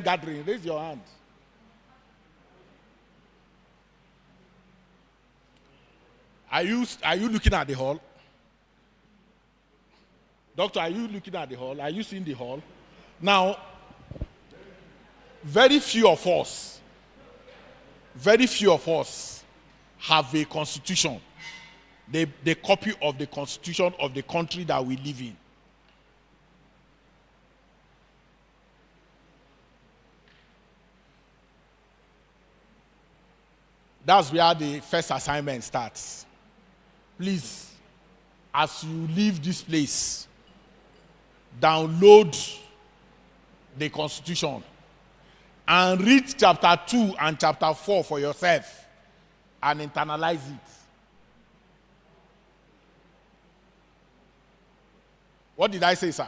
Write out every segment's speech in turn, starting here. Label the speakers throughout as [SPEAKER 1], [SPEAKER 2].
[SPEAKER 1] gathering? Raise your hand. Are you looking at the hall? Doctor, are you looking at the hall? Are you seeing the hall? Now, very few of us have a constitution, the copy of the constitution of the country that we live in. That's where the first assignment starts. Please, as you leave this place, download the Constitution and read chapter 2 and chapter 4 for yourself and internalize it. What did I say, sir?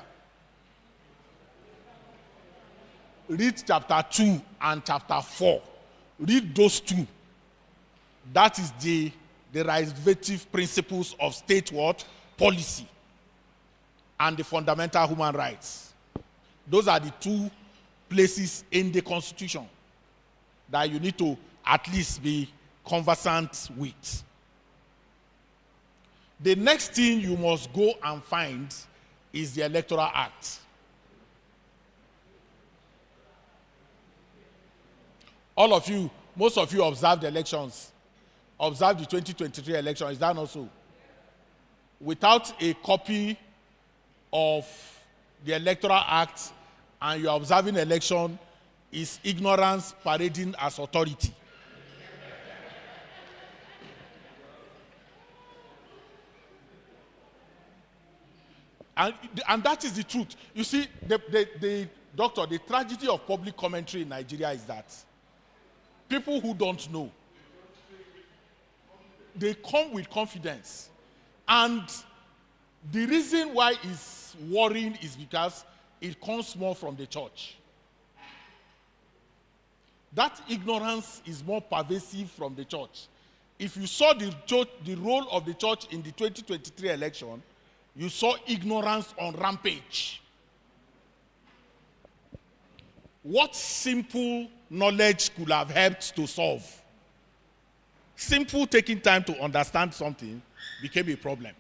[SPEAKER 1] Read chapter 2 and chapter 4. Read those two. That is the derivative principles of state what? Policy and the fundamental human rights. Those are the two places in the Constitution that you need to at least be conversant with. The next thing you must go and find is the Electoral Act. All of you, most of you observed elections. Observe the 2023 election. Is that not so? Without a copy of the Electoral Act and you're observing election, is ignorance parading as authority. And that is the truth. You see, the doctor, the tragedy of public commentary in Nigeria is that people who don't know, they come with confidence. And the reason why it's worrying is because it comes more from the church. That ignorance is more pervasive from the church. If you saw the role of the church in the 2023 election, you saw ignorance on rampage. What simple knowledge could have helped to solve? Simple taking time to understand something became a problem.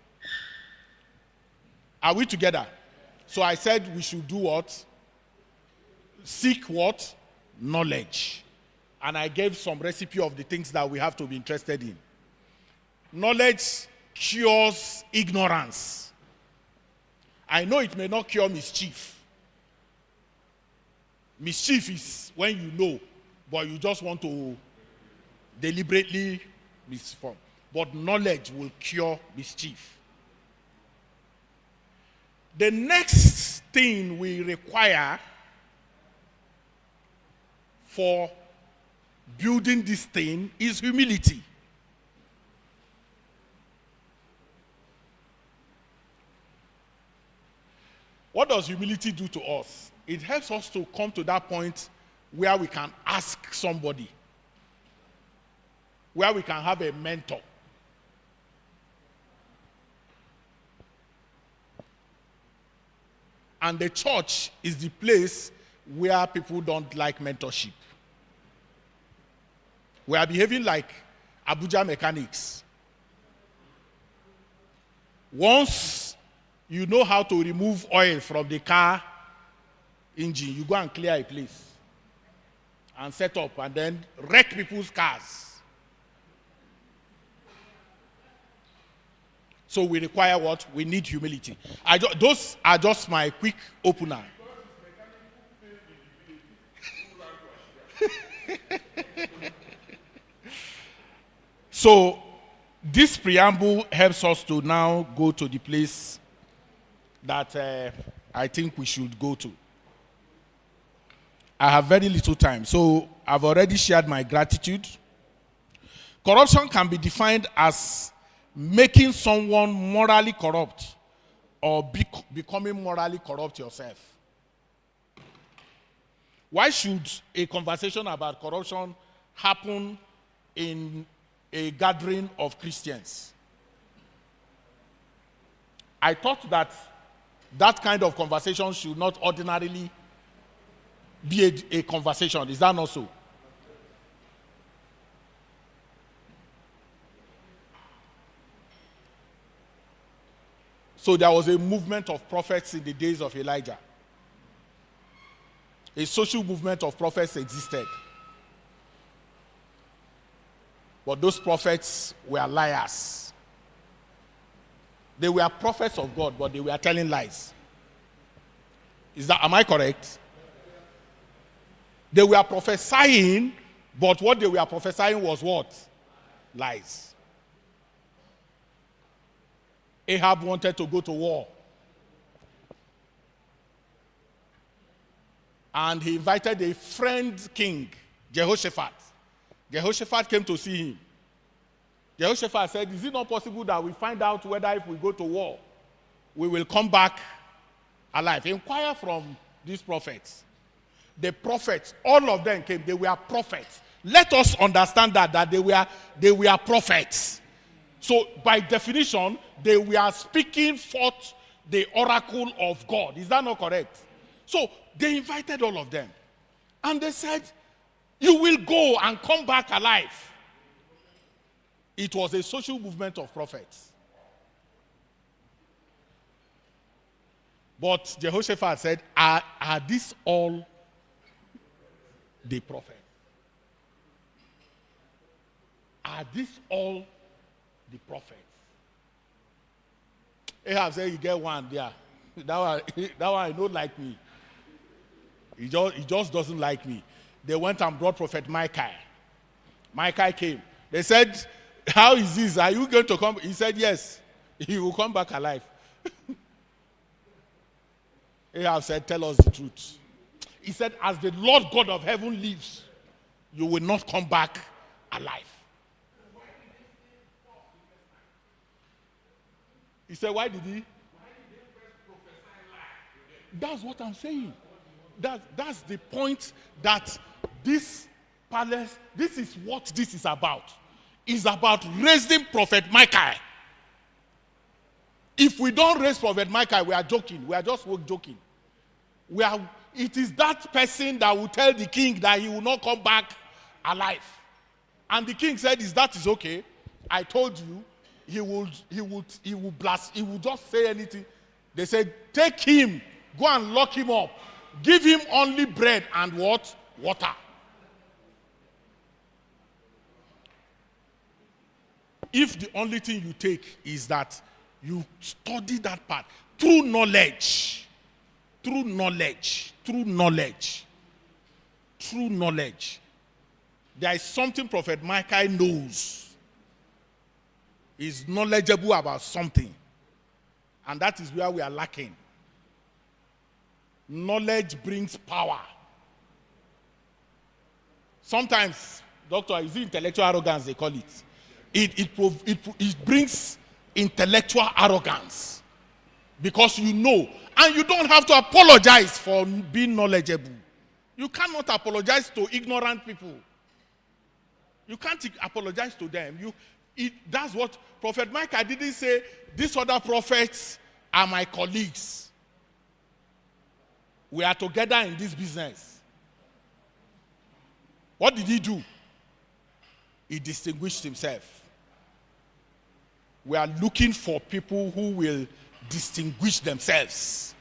[SPEAKER 1] Are we together? So I said we should do what? Seek what? Knowledge. And I gave some recipe of the things that we have to be interested in. Knowledge cures ignorance. I know it may not cure mischief. Mischief is when you know, but you just want to deliberately misform. But knowledge will cure mischief. The next thing we require for building this thing is humility. What does humility do to us? It helps us to come to that point where we can ask somebody, where we can have a mentor. And the church is the place where people don't like mentorship. We are behaving like Abuja mechanics. Once you know how to remove oil from the car engine, you go and clear a place and set up and then wreck people's cars. So we require what? We need humility. Those are just my quick opener. So this preamble helps us to now go to the place that I think we should go to. I have very little time, so I've already shared my gratitude. Corruption can be defined as making someone morally corrupt or becoming morally corrupt yourself. Why should a conversation about corruption happen in a gathering of Christians? I thought that kind of conversation should not ordinarily be a conversation. Is that not so? So there was a movement of prophets in the days of Elijah. A social movement of prophets existed. But those prophets were liars. They were prophets of God, but they were telling lies. Am I correct? They were prophesying, but what they were prophesying was what? Lies. Ahab wanted to go to war. And he invited a friend king, Jehoshaphat. Jehoshaphat came to see him. Jehoshaphat said, is it not possible that we find out whether if we go to war, we will come back alive? Inquire from these prophets. The prophets, all of them came. They were prophets. Let us understand that they were prophets. So by definition, they were speaking forth the oracle of God. Is that not correct? So they invited all of them. And they said, you will go and come back alive. It was a social movement of prophets. But Jehoshaphat said, are these all the prophets? Are these all the prophets? Ahab said, you get one there. That one don't like me. He just doesn't like me. They went and brought Prophet Micah. Micah came. They said, how is this? Are you going to come? He said, yes. He will come back alive. Ahab said, tell us the truth. He said, as the Lord God of heaven lives, you will not come back alive. He said, why did he? That's what I'm saying. That's the point, that this palace, this is what this is about. It's about raising Prophet Micah. If we don't raise Prophet Micah, we are joking. We are just joking. It is that person that will tell the king that he will not come back alive. And the king said, that is okay. I told you, he will just say anything. They said, take him, go and lock him up. Give him only bread and what? Water. If the only thing you take is that you study that part through knowledge, there is something Prophet Micah knows. He's knowledgeable about something. And that is where we are lacking. Knowledge brings power. Sometimes, doctor, is it intellectual arrogance they call it? It brings intellectual arrogance. Because you know. And you don't have to apologize for being knowledgeable. You cannot apologize to ignorant people. You can't apologize to them. That's what Prophet Micah didn't say, these other prophets are my colleagues. We are together in this business. What did he do? He distinguished himself. We are looking for people who will distinguish themselves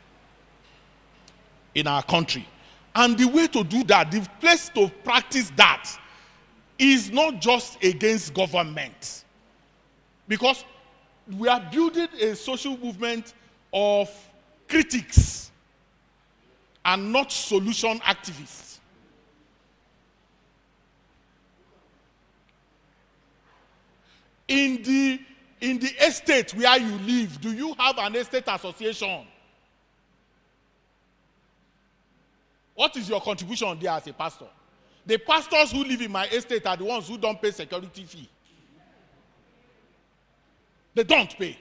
[SPEAKER 1] in our country. And the way to do that, the place to practice that, is not just against government. Because we are building a social movement of critics and not solution activists. In the estate where you live, do you have an estate association? What is your contribution there as a pastor? The pastors who live in my estate are the ones who don't pay security fee. They don't pay.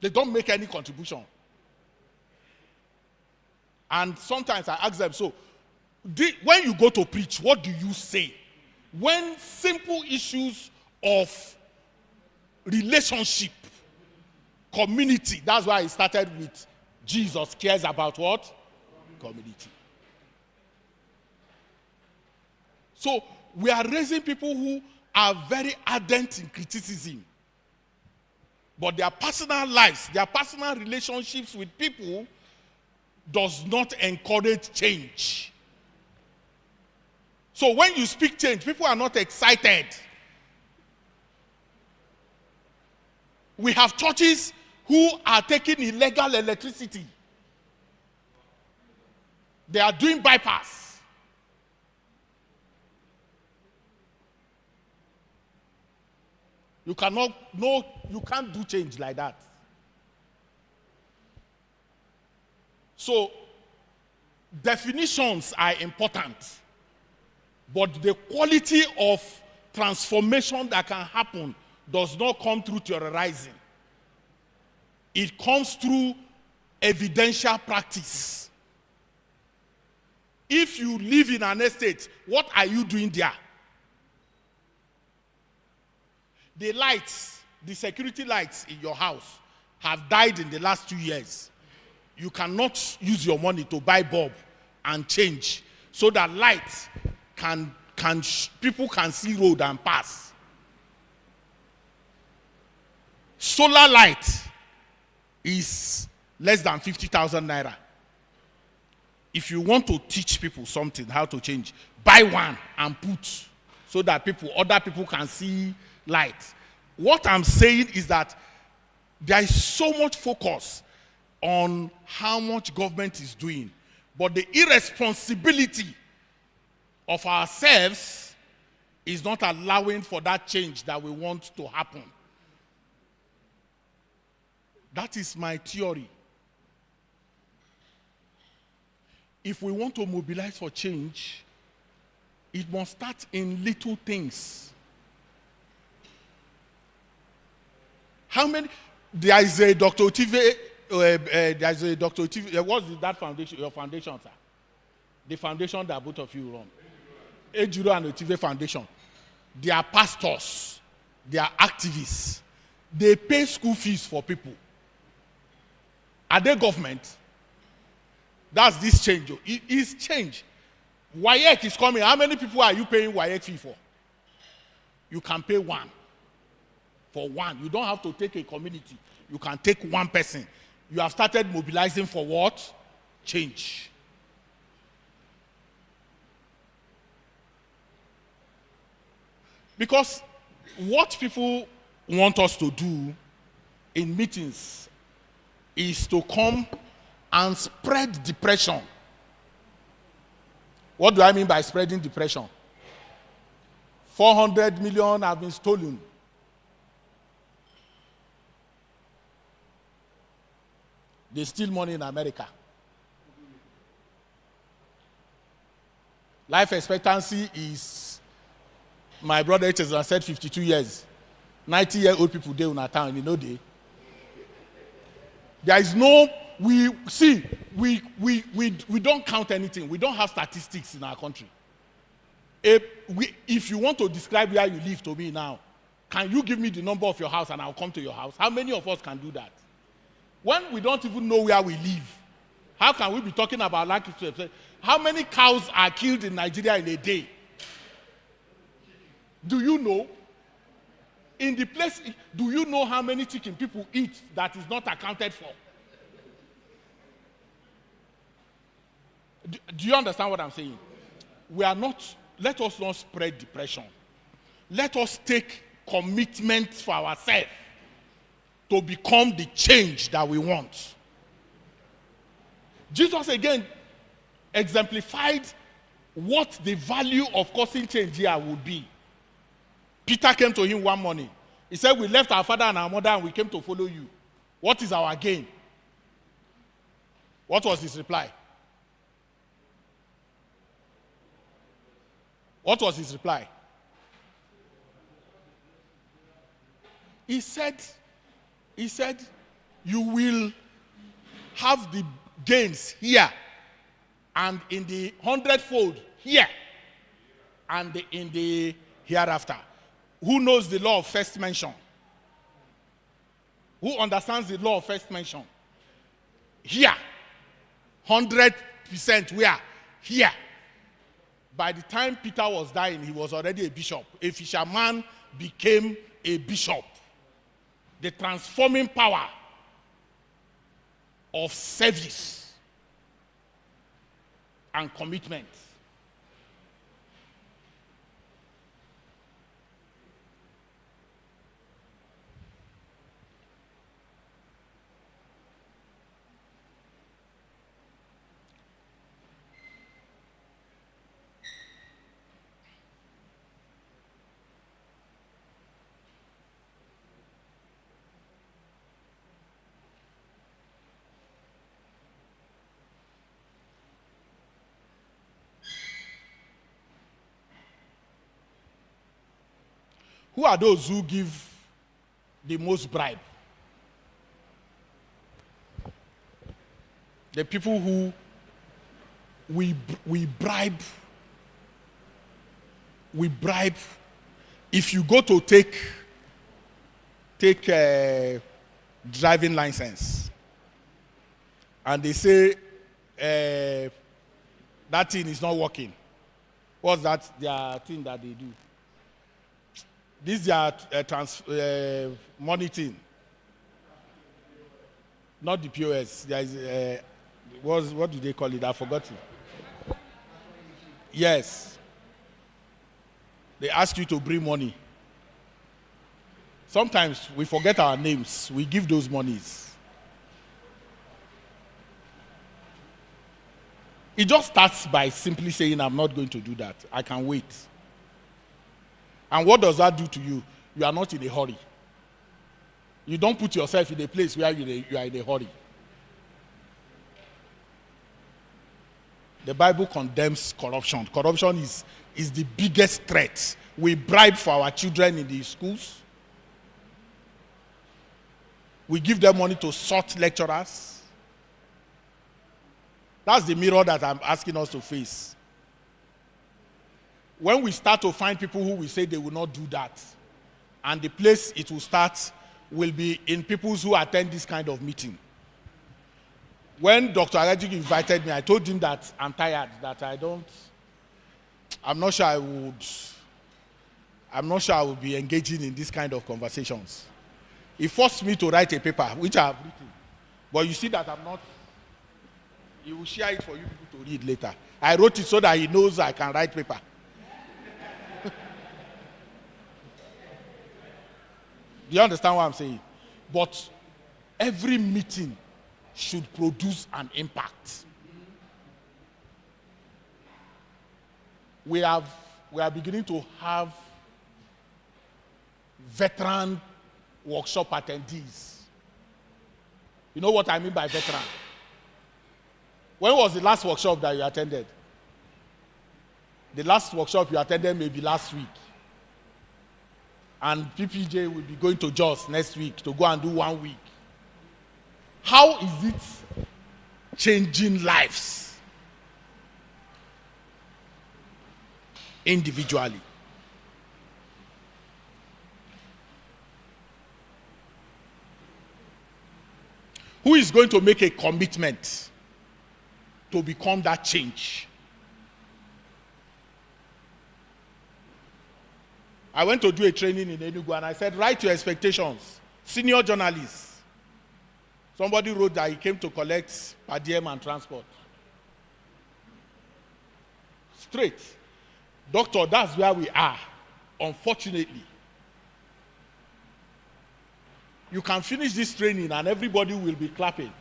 [SPEAKER 1] They don't make any contribution. And sometimes I ask them, so when you go to preach, what do you say? When simple issues of relationship, community, that's why I started with Jesus cares about what? community. So we are raising people who are very ardent in criticism, but their personal lives, their personal relationships with people does not encourage change. So when you speak change, people are not excited. We have churches who are taking illegal electricity. They are doing bypass. You can't do change like that. So definitions are important, but the quality of transformation that can happen does not come through theorizing. It comes through evidential practice. If you live in an estate, what are you doing there? The lights, the security lights in your house have died in the last 2 years. You cannot use your money to buy bulb and change so that lights people can see road and pass. Solar light is less than 50,000 naira. If you want to teach people something, how to change, buy one and put so that other people can see light. What I'm saying is that there is so much focus on how much government is doing, but the irresponsibility of ourselves is not allowing for that change that we want to happen. That is my theory. If we want to mobilize for change, it must start in little things. How many? There is a Dr. Otive. What's that foundation? Your foundation, sir. The foundation that both of you run. Ejiro and Otive Foundation. They are pastors. They are activists. They pay school fees for people. Are they government? That's this change. It is change. WAEC is coming. How many people are you paying WAEC fee for? You can pay one. For one. You don't have to take a community. You can take one person. You have started mobilizing for what? Change. Because what people want us to do in meetings is to come and spread depression. What do I mean by spreading depression? 400 million have been stolen. They steal money in America. Life expectancy is, my brother has said 52 years. 90-year-old people there in our town, you know they. There is no, we don't count anything. We don't have statistics in our country. If you want to describe where you live to me now, can you give me the number of your house and I'll come to your house? How many of us can do that? When we don't even know where we live, how can we be talking about lack of? How many cows are killed in Nigeria in a day? Do you know? In the place, do you know how many chicken people eat that is not accounted for? Do you understand what I'm saying? Let us not spread depression. Let us take commitment for ourselves to become the change that we want. Jesus again exemplified what the value of causing change here would be. Peter came to him one morning. He said, we left our father and our mother and we came to follow you. What is our gain? What was his reply? What was his reply? He said, you will have the gains here and in the 100-fold here and in the hereafter. Who knows the law of first mention? Who understands the law of first mention? Here, 100 99% where? Here. By the time Peter was dying, he was already a bishop. A fisherman became a bishop. The transforming power of service and commitment. Who are those who give the most bribe? The people who we bribe. We bribe. If you go to take a driving license, and they say that thing is not working. What's that? Their thing that they do. This is their money thing. Not the POS. There is what do they call it? I forgot it. Yes. They ask you to bring money. Sometimes we forget our names. We give those monies. It just starts by simply saying, I'm not going to do that. I can wait. And what does that do to you? You are not in a hurry. You don't put yourself in a place where you are in a hurry. The Bible condemns corruption. Corruption is the biggest threat. We bribe for our children in the schools. We give them money to sort lecturers. That's the mirror that I'm asking us to face. When we start to find people who will say they will not do that, and the place it will start will be in people who attend this kind of meeting. When Dr. Arajik invited me, I told him that I'm tired, that I'm not sure I would be engaging in this kind of conversations. He forced me to write a paper, which I have written. But you see that I'm not, he will share it for you people to read later. I wrote it so that he knows I can write paper. Do you understand what I'm saying? But every meeting should produce an impact. We are beginning to have veteran workshop attendees. You know what I mean by veteran? When was the last workshop that you attended? The last workshop you attended may be last week. And PPJ will be going to Jos next week to go and do 1 week. How is it changing lives individually? Who is going to make a commitment to become that change? I went to do a training in Enugu and I said, write your expectations. Senior journalists. Somebody wrote that he came to collect per diem and transport. Straight. Doctor, that's where we are, unfortunately. You can finish this training and everybody will be clapping.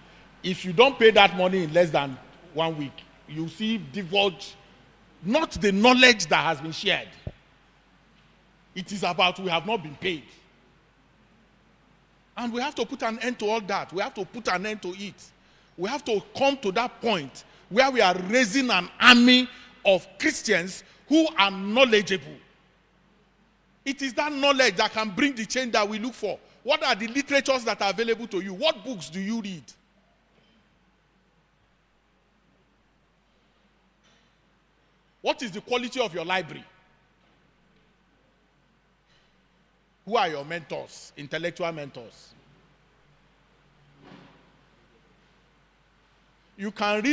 [SPEAKER 1] If you don't pay that money in less than 1 week, you see divulge not the knowledge that has been shared. It is about we have not been paid. And we have to put an end to all that. We have to put an end to it. We have to come to that point where we are raising an army of Christians who are knowledgeable. It is that knowledge that can bring the change that we look for. What are the literatures that are available to you? What books do you read? What is the quality of your library? Who are your mentors, intellectual mentors? You can read